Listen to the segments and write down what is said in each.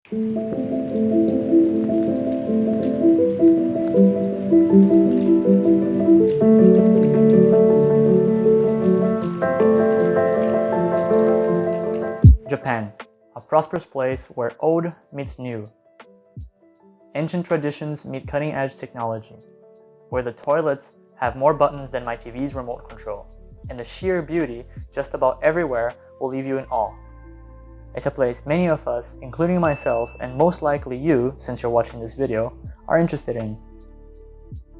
Japan, a prosperous place where old meets new. Ancient traditions meet cutting-edge technology, where the toilets have more buttons than my TV's remote control, and the sheer beauty just about everywhere will leave you in awe. It's a place many of us, including myself, and most likely you, since you're watching this video, are interested in.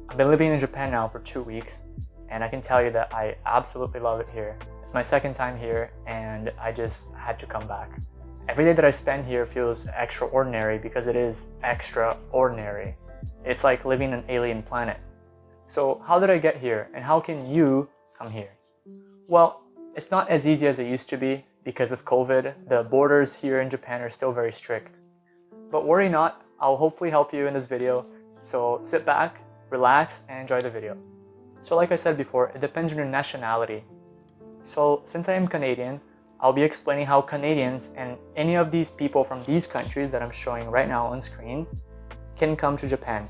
I've been living in Japan now for 2 weeks, and I can tell you that I absolutely love it here. It's my second time here, and I just had to come back. Every day that I spend here feels extraordinary because it is extraordinary. It's like living on an alien planet. So how did I get here, and how can you come here? Well, it's not as easy as it used to be because of COVID. The borders here in Japan are still very strict. But worry not, I'll hopefully help you in this video. So sit back, relax, and enjoy the video. So like I said before, it depends on your nationality. So since I am Canadian, I'll be explaining how Canadians and any of these people from these countries that I'm showing right now on screen can come to Japan.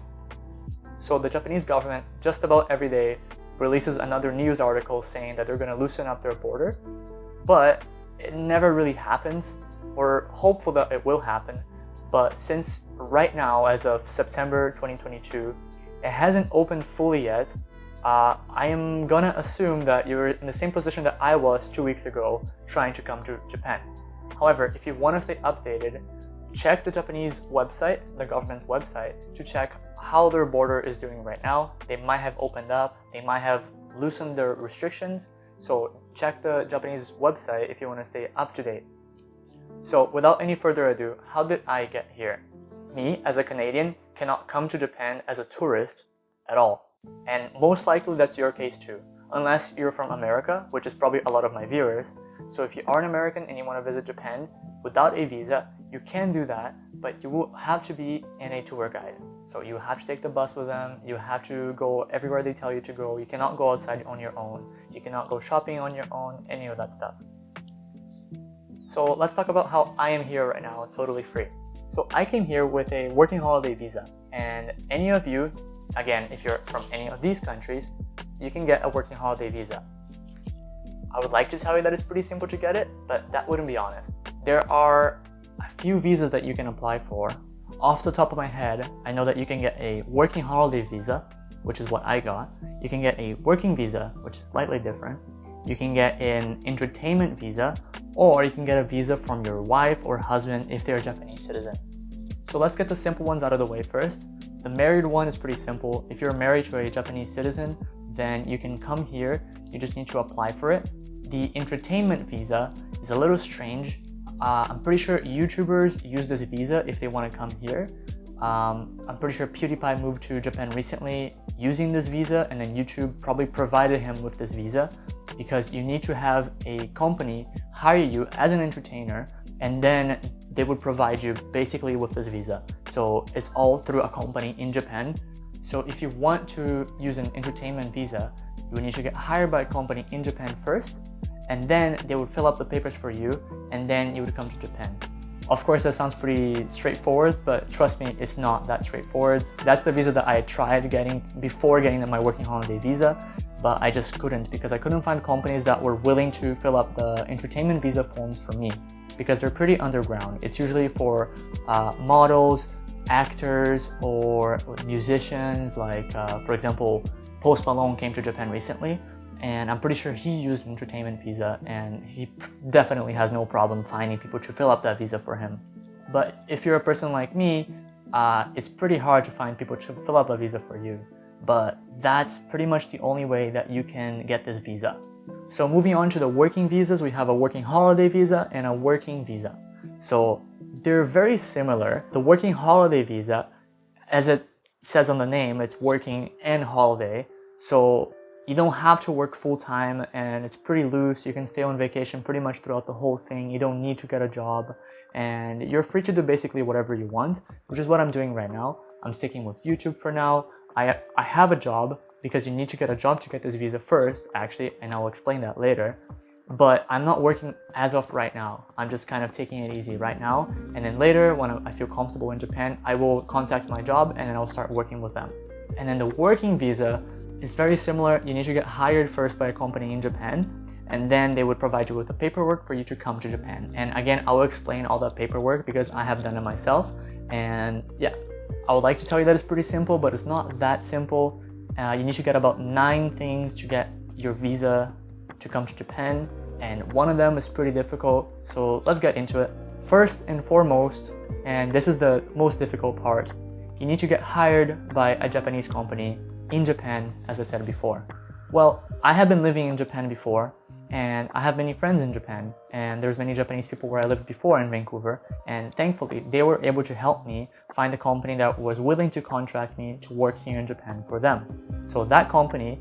So the Japanese government just about every day releases another news article saying that they're going to loosen up their border, but it never really happens. We're hopeful that it will happen, but since right now, as of September 2022, it hasn't opened fully yet. I am gonna assume that you're in the same position that I was 2 weeks ago trying to come to Japan. However, if you want to stay updated, check the Japanese website, the government's website, to check how their border is doing right now. They might have opened up, they might have loosened their restrictions, so check the Japanese website if you want to stay up to date. So without any further ado, how did I get here? Me, as a Canadian, cannot come to Japan as a tourist at all. And most likely that's your case too, unless you're from America, which is probably a lot of my viewers. So if you are an American and you want to visit Japan without a visa, you can do that, but you will have to be in a tour guide. So you have to take the bus with them, you have to go everywhere they tell you to go, you cannot go outside on your own, you cannot go shopping on your own, any of that stuff. So let's talk about how I am here right now, totally free. So I came here with a working holiday visa, and any of you, again, if you're from any of these countries, you can get a working holiday visa. I would like to tell you that it's pretty simple to get it, but that wouldn't be honest. There are a few visas that you can apply for. Off the top of my head, I know that you can get a working holiday visa, which is what I got. You can get a working visa, which is slightly different. You can get an entertainment visa, or you can get a visa from your wife or husband if they're a Japanese citizen. So let's get the simple ones out of the way first. The married one is pretty simple. If you're married to a Japanese citizen, then you can come here. You just need to apply for it. The entertainment visa is a little strange. I'm pretty sure YouTubers use this visa if they want to come here. I'm pretty sure PewDiePie moved to Japan recently using this visa, and then YouTube probably provided him with this visa because you need to have a company hire you as an entertainer, and then they would provide you basically with this visa. So it's all through a company in Japan. So if you want to use an entertainment visa, you need to get hired by a company in Japan first, and then they would fill up the papers for you, and then you would come to Japan. Of course, that sounds pretty straightforward, but trust me, it's not that straightforward. That's the visa that I tried getting before getting my working holiday visa, but I just couldn't because I couldn't find companies that were willing to fill up the entertainment visa forms for me because they're pretty underground. It's usually for models, actors, or musicians. Like, for example, Post Malone came to Japan recently, and I'm pretty sure he used an entertainment visa, and he definitely has no problem finding people to fill up that visa for him. But if you're a person like me, it's pretty hard to find people to fill up a visa for you. But that's pretty much the only way that you can get this visa. So moving on to the working visas, we have a working holiday visa and a working visa. So they're very similar. The working holiday visa, as it says on the name, it's working and holiday. So you don't have to work full-time, and it's pretty loose. You can stay on vacation pretty much throughout the whole thing. You don't need to get a job, and you're free to do basically whatever you want, which is what I'm doing right now. I'm sticking with YouTube for now. I have a job because you need to get a job to get this visa first, actually, and I'll explain that later. but I'm not working as of right now. I'm just kind of taking it easy right now, and then later when I feel comfortable in Japan, I will contact my job and then I'll start working with them. And then the working visa is very similar. You need to get hired first by a company in Japan, and then they would provide you with the paperwork for you to come to Japan. And again, I will explain all that paperwork because I have done it myself. And yeah, I would like to tell you that it's pretty simple, but it's not that simple. You need to get about 9 things to get your visa to come to Japan, and one of them is pretty difficult, so let's get into it. First and foremost, and this is the most difficult part, you need to get hired by a Japanese company in Japan, as I said before. Well, I have been living in Japan before, and I have many friends in Japan, and there's many Japanese people where I lived before in Vancouver, and thankfully they were able to help me find a company that was willing to contract me to work here in Japan for them. So that company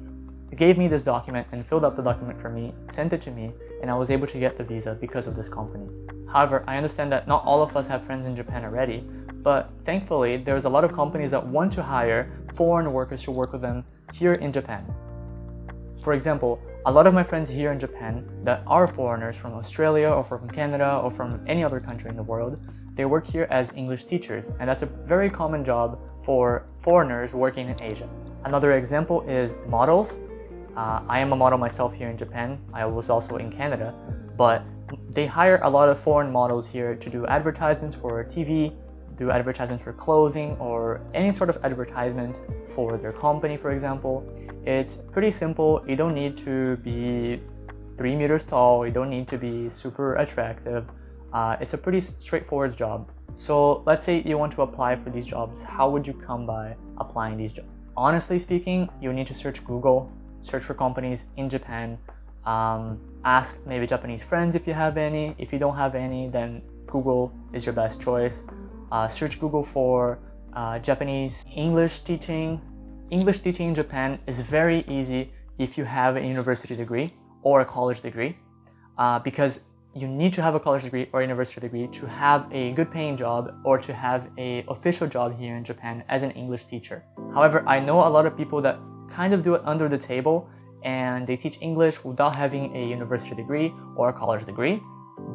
gave me this document and filled up the document for me, sent it to me, and I was able to get the visa because of this company. However, I understand that not all of us have friends in Japan already, but thankfully there's a lot of companies that want to hire foreign workers to work with them here in Japan. For example, a lot of my friends here in Japan that are foreigners from Australia or from Canada or from any other country in the world, they work here as English teachers, and that's a very common job for foreigners working in Asia. Another example is models. I am a model myself here in Japan. I was also in Canada, but they hire a lot of foreign models here to do advertisements for TV, do advertisements for clothing, or any sort of advertisement for their company, for example. It's pretty simple. You don't need to be 3 meters tall. You don't need to be super attractive. It's a pretty straightforward job. So let's say you want to apply for these jobs. How would you come by applying these jobs? Honestly speaking, you need to search Google, search for companies in Japan, ask maybe Japanese friends if you have any. If you don't have any, then Google is your best choice. Search Google for Japanese English teaching. English teaching in Japan is very easy if you have a university degree or a college degree, because you need to have a college degree or a university degree to have a good paying job or to have an official job here in Japan as an English teacher. However, I know a lot of people that kind of do it under the table and they teach English without having a university degree or a college degree,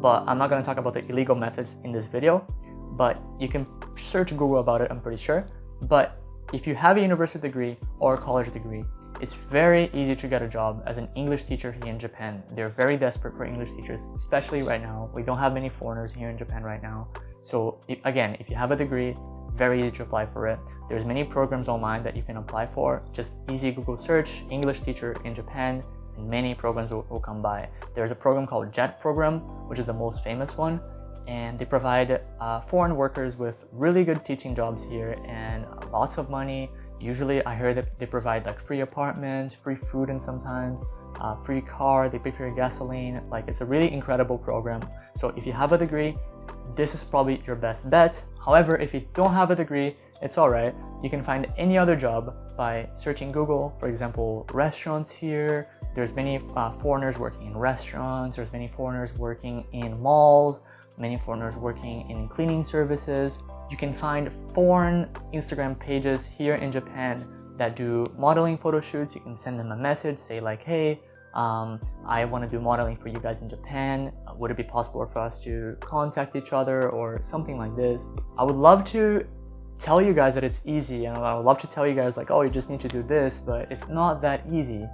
but I'm not going to talk about the illegal methods in this video, but you can search Google about it, I'm pretty sure. But if you have a university degree or a college degree, it's very easy to get a job as an English teacher here in Japan. They're very desperate for English teachers, especially right now. We don't have many foreigners here in Japan right now. So again, if you have a degree, very easy to apply for it. There's many programs online that you can apply for. Just easy Google search, English teacher in Japan, and many programs will come by. There's a program called JET program, which is the most famous one. And they provide foreign workers with really good teaching jobs here and lots of money. Usually I heard that they provide like free apartments, free food, and sometimes free car, they pay for your gasoline. Like, it's a really incredible program. So if you have a degree, this is probably your best bet. However, if you don't have a degree, it's all right. You can find any other job by searching Google. For example, restaurants here. There's many foreigners working in restaurants. There's many foreigners working in malls, many foreigners working in cleaning services. You can find foreign Instagram pages here in Japan that do modeling photo shoots. You can send them a message, say like, hey, I want to do modeling for you guys in Japan. Would it be possible for us to contact each other or something like this? I would love to tell you guys that it's easy, and I would love to tell you guys like, oh, you just need to do this, but it's not that easy.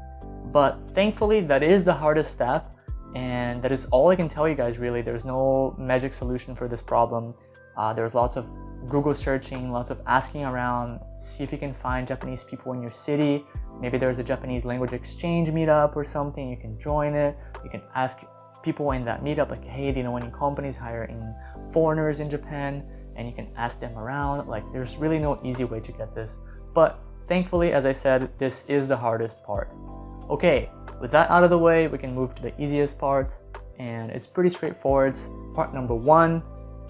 But thankfully, that is the hardest step, and that is all I can tell you guys really. There's no magic solution for this problem. There's lots of Google searching, lots of asking around, see if you can find Japanese people in your city. Maybe there's a Japanese language exchange meetup or something, you can join it. You can ask people in that meetup like, hey, do you know any companies hiring foreigners in Japan? And you can ask them around. Like, there's really no easy way to get this. But thankfully, as I said, this is the hardest part. Okay, with that out of the way, we can move to the easiest part, and it's pretty straightforward. Part number 1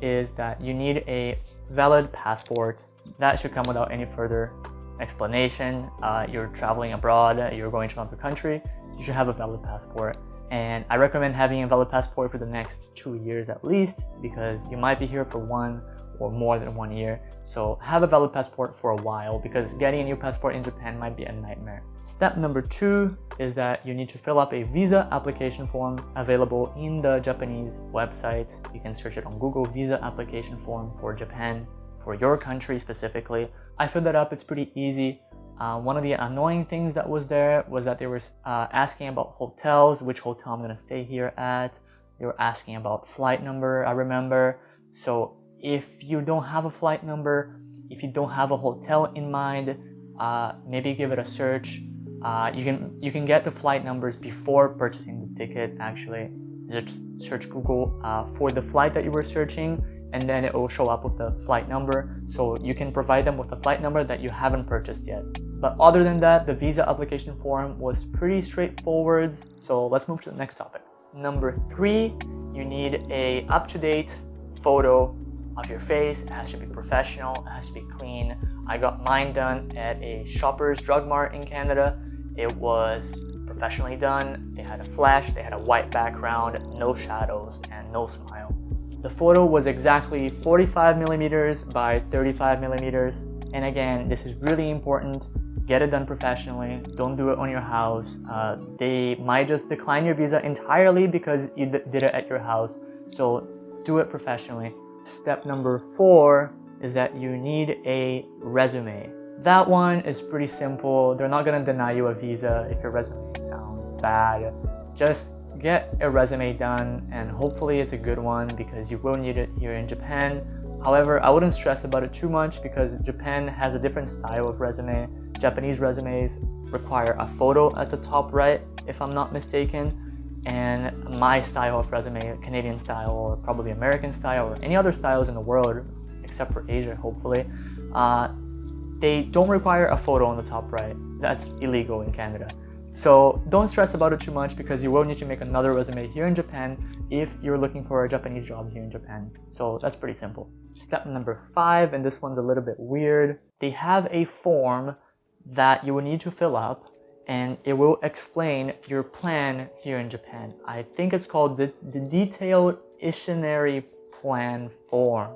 is that you need a valid passport. That should come without any further explanation. You're traveling abroad, you're going to another country, you should have a valid passport. And I recommend having a valid passport for the next 2 years at least, because you might be here for 1 or more than 1 year. So have a valid passport for a while, because getting a new passport in Japan might be a nightmare. Step number 2 is that you need to fill up a visa application form available in the Japanese website. You can search it on Google, visa application form for Japan, for your country specifically. I filled that up, it's pretty easy. One of the annoying things that was there was that they were asking about hotels, which hotel I'm gonna stay here at. They were asking about flight number, I remember. So if you don't have a flight number, if you don't have a hotel in mind, maybe give it a search. You can get the flight numbers before purchasing the ticket. Actually, just search Google for the flight that you were searching, and then it will show up with the flight number. So you can provide them with a flight number that you haven't purchased yet. But other than that, the visa application form was pretty straightforward. So let's move to the next topic. Number 3, you need a up-to-date photo of your face. It has to be professional, it has to be clean. I got mine done at a Shoppers Drug Mart in Canada. It was professionally done. They had a flash, they had a white background, no shadows, and no smile. The photo was exactly 45 millimeters by 35 millimeters. And again, this is really important. Get it done professionally. Don't do it on your house. They might just decline your visa entirely because you did it at your house. So do it professionally. Step number 4 is that you need a resume. That one is pretty simple. They're not gonna deny you a visa if your resume sounds bad. Just get a resume done, and hopefully it's a good one, because you will need it here in Japan. However, I wouldn't stress about it too much, because Japan has a different style of resume. Japanese resumes require a photo at the top right, if I'm not mistaken. And my style of resume, Canadian style or probably American style or any other styles in the world, except for Asia, hopefully, they don't require a photo on the top right. That's illegal in Canada. So don't stress about it too much, because you will need to make another resume here in Japan if you're looking for a Japanese job here in Japan. So that's pretty simple. Step number 5, and this one's a little bit weird. They have a form that you will need to fill up, and it will explain your plan here in Japan. I think it's called the Detailed Itinerary Plan Form.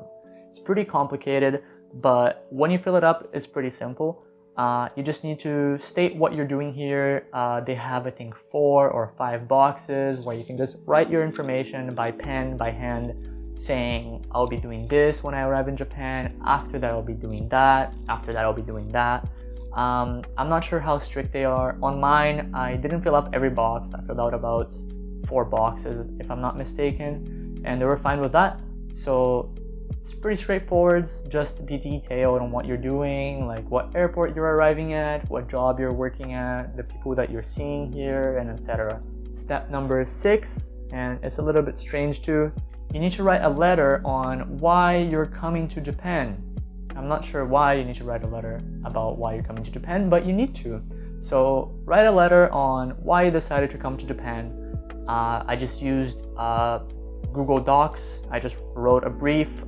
It's pretty complicated, but when you fill it up, it's pretty simple. You just need to state what you're doing here. They have, I think, 4 or 5 boxes where you can just write your information by pen, by hand, saying, I'll be doing this when I arrive in Japan. After that, I'll be doing that. After that, I'll be doing that. I'm not sure how strict they are. On mine, I didn't fill up every box. I filled out about 4 boxes, if I'm not mistaken, and they were fine with that. So it's pretty straightforward. Just be detailed on what you're doing, like what airport you're arriving at, what job you're working at, the people that you're seeing here, and etc. Step number 6, and it's a little bit strange too. You need to write a letter on why you're coming to Japan. I'm not sure why you need to write a letter about why you're coming to Japan, but you need to. So write a letter on why you decided to come to Japan. I just used Google Docs. I just wrote a brief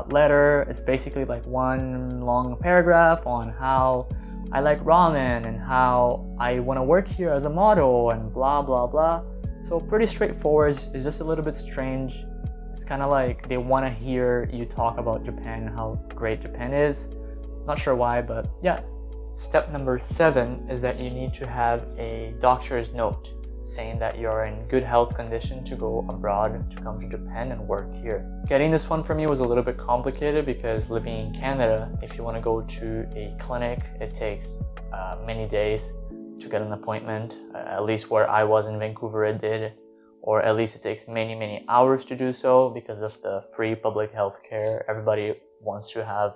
letter. It's basically like one long paragraph on how I like ramen and how I want to work here as a model and blah blah blah. So pretty straightforward. It's just a little bit strange. It's kind of like they want to hear you talk about Japan and how great Japan is. Not sure why, but yeah. Step number 7 is that you need to have a doctor's note saying that you're in good health condition to go abroad, to come to Japan and work here. Getting this one for me was a little bit complicated, because living in Canada, if you want to go to a clinic, it takes many days to get an appointment. At least where I was in Vancouver, it did. Or at least it takes many hours to do so because of the free public health care. Everybody wants to have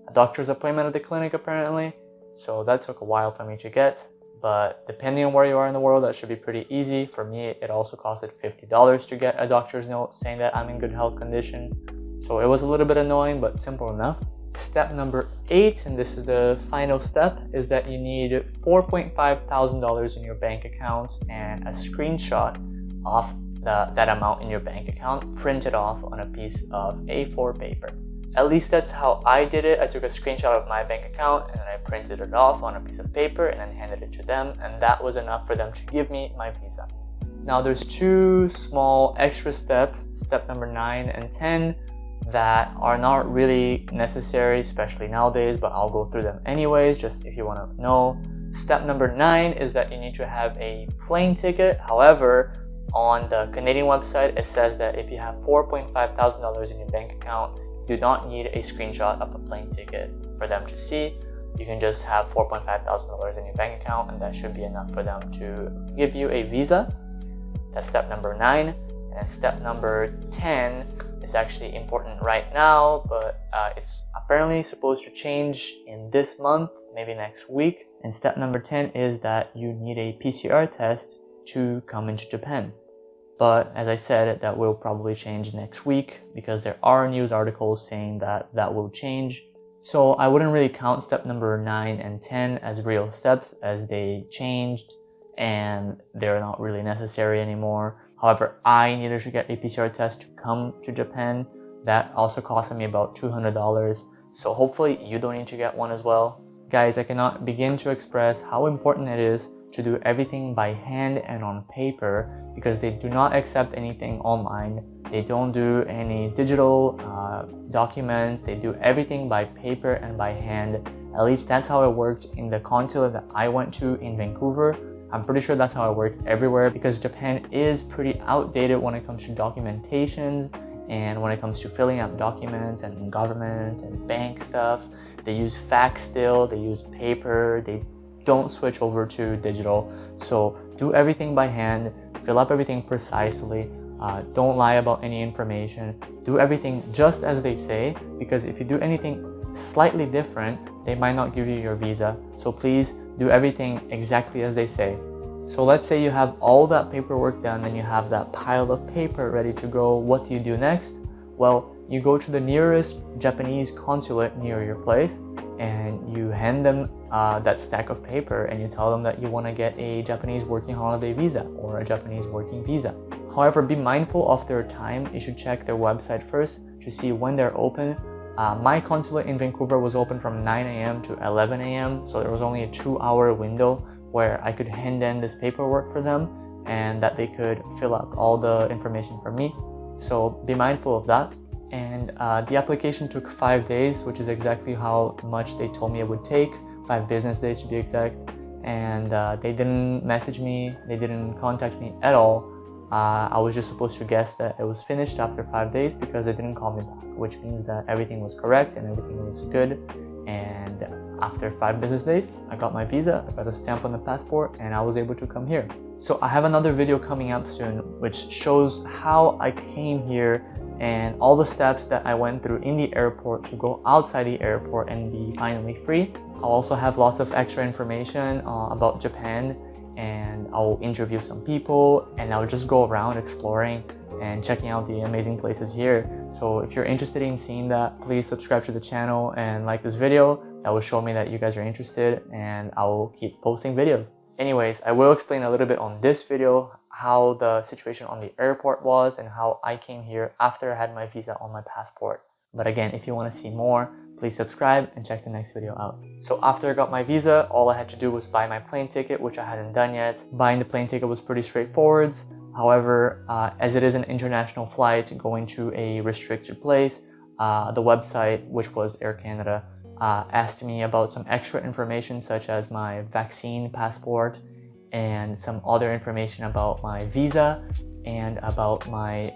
a doctor's appointment at the clinic apparently. So that took a while for me to get. But depending on where you are in the world, that should be pretty easy. For me, it also costed $50 to get a doctor's note saying that I'm in good health condition. So it was a little bit annoying, but simple enough. Step number 8, and this is the final step, is that you need $4.5 thousand in your bank account and a screenshot of that amount in your bank account printed off on a piece of A4 paper. At least that's how I did it. I took a screenshot of my bank account and then I printed it off on a piece of paper and then handed it to them, and that was enough for them to give me my visa. Now there's 2 small extra steps, step number 9 and 10, that are not really necessary, especially nowadays, but I'll go through them anyways, just if you want to know. Step number 9 is that you need to have a plane ticket. However, on the Canadian website, it says that if you have $4,500 in your bank account, you do not need a screenshot of the plane ticket for them to see. You can just have $4,500 in your bank account, and that should be enough for them to give you a visa. That's step number 9. And step number 10 is actually important right now, but it's apparently supposed to change in this month, maybe next week. And step number 10 is that you need a PCR test to come into Japan. But as I said, that will probably change next week because there are news articles saying that that will change. So I wouldn't really count step number 9 and 10 as real steps, as they changed and they're not really necessary anymore. However, I needed to get a PCR test to come to Japan. That also cost me about $200. So hopefully you don't need to get one as well. Guys, I cannot begin to express how important it is to do everything by hand and on paper, because they do not accept anything online. They don't do any digital documents. They do everything by paper and by hand. At least that's how it worked in the consulate that I went to in Vancouver. I'm pretty sure that's how it works everywhere, because Japan is pretty outdated when it comes to documentation and when it comes to filling out documents and government and bank stuff. They use fax still, they use paper, they don't switch over to digital. So do everything by hand, fill up everything precisely, don't lie about any information, do everything just as they say, because if you do anything slightly different, they might not give you your visa. So please do everything exactly as they say. So let's say you have all that paperwork done and you have that pile of paper ready to go. What do you do next? Well, you go to the nearest Japanese consulate near your place and you hand them that stack of paper and you tell them that you want to get a Japanese working holiday visa or a Japanese working visa. However, be mindful of their time. You should check their website first to see when they're open. My consulate in Vancouver was open from 9 a.m. to 11 a.m. So there was only a 2-hour window where I could hand in this paperwork for them and that they could fill out all the information for me. So be mindful of that. And the application took 5 days, which is exactly how much they told me it would take, 5 business days to be exact. And they didn't message me, they didn't contact me at all. I was just supposed to guess that it was finished after 5 days because they didn't call me back, which means that everything was correct and everything was good. And after 5 business days, I got my visa, I got a stamp on the passport, and I was able to come here. So I have another video coming up soon which shows how I came here and all the steps that I went through in the airport to go outside the airport and be finally free. I'll also have lots of extra information about Japan, and I'll interview some people and I'll just go around exploring and checking out the amazing places here. So if you're interested in seeing that, please subscribe to the channel and like this video. That will show me that you guys are interested, and I will keep posting videos. Anyways, I will explain a little bit on this video how the situation on the airport was and how I came here after I had my visa on my passport. But again, if you want to see more, please subscribe and check the next video out. So after I got my visa, all I had to do was buy my plane ticket, which I hadn't done yet. Buying the plane ticket was pretty straightforward. However, as it is an international flight going to a restricted place, the website, which was Air Canada, asked me about some extra information such as my vaccine passport and some other information about my visa and about my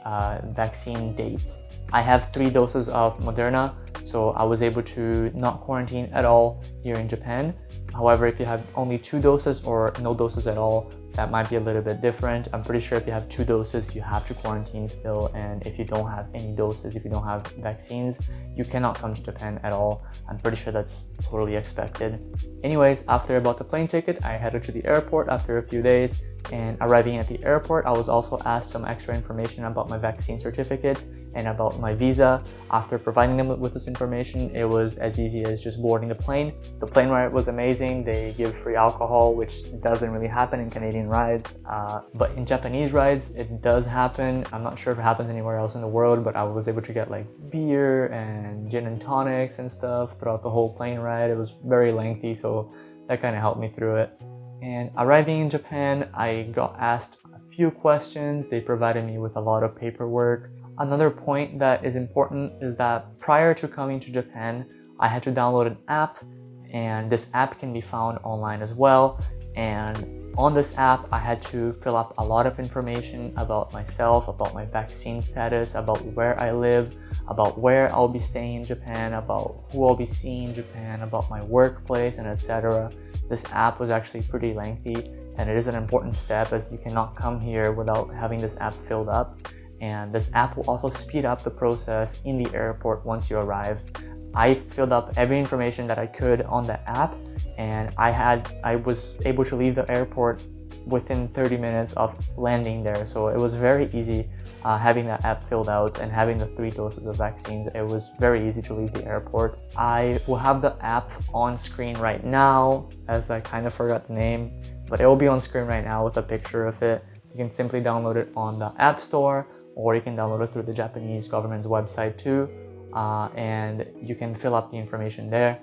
vaccine dates. I have 3 doses of Moderna, so I was able to not quarantine at all here in Japan. However, if you have only 2 doses or no doses at all, that might be a little bit different. I'm pretty sure if you have 2 doses, you have to quarantine still. And if you don't have any doses, if you don't have vaccines, you cannot come to Japan at all. I'm pretty sure that's totally expected. Anyways, after I bought the plane ticket, I headed to the airport after a few days. And arriving at the airport, I was also asked some extra information about my vaccine certificate and about my visa. After providing them with this information, it was as easy as just boarding the plane. The plane ride was amazing. They give free alcohol, which doesn't really happen in Canadian rides. But in Japanese rides, it does happen. I'm not sure if it happens anywhere else in the world, but I was able to get like beer and gin and tonics and stuff throughout the whole plane ride. It was very lengthy, so that kind of helped me through it. And arriving in Japan, I got asked a few questions. They provided me with a lot of paperwork. Another point that is important is that prior to coming to Japan, I had to download an app, and this app can be found online as well. And on this app, I had to fill up a lot of information about myself, about my vaccine status, about where I live, about where I'll be staying in Japan, about who I'll be seeing in Japan, about my workplace, and etc. This app was actually pretty lengthy, and it is an important step as you cannot come here without having this app filled up. And this app will also speed up the process in the airport once you arrive. I filled up every information that I could on the app, and I was able to leave the airport within 30 minutes of landing there. So it was very easy having that app filled out and having the 3 doses of vaccines. It was very easy to leave the airport. I will have the app on screen right now, as I kind of forgot the name, but it will be on screen right now with a picture of it. You can simply download it on the App Store, or you can download it through the Japanese government's website too, and you can fill up the information there.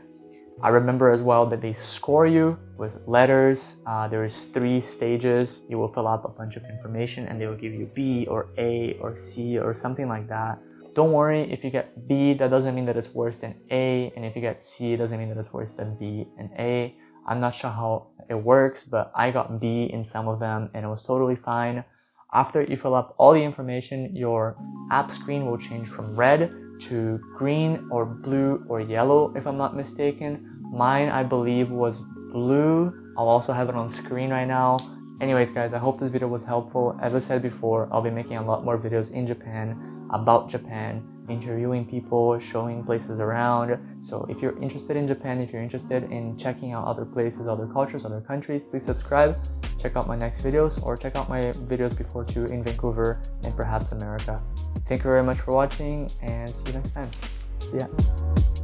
I remember as well that they score you with letters. There's 3 stages. You will fill up a bunch of information and they will give you B or A or C or something like that. Don't worry, if you get B, that doesn't mean that it's worse than A, and if you get C, it doesn't mean that it's worse than B and A. I'm not sure how it works, but I got B in some of them and it was totally fine. After you fill up all the information, your app screen will change from red to green or blue or yellow, if I'm not mistaken. Mine, I believe, was blue. I'll also have it on screen right now. Anyways, guys, I hope this video was helpful. As I said before, I'll be making a lot more videos in Japan, about Japan, interviewing people, showing places around. So if you're interested in Japan, if you're interested in checking out other places, other cultures, other countries, please subscribe. Check out my next videos, or check out my videos before too in Vancouver and perhaps America. Thank you very much for watching, and see you next time. See ya.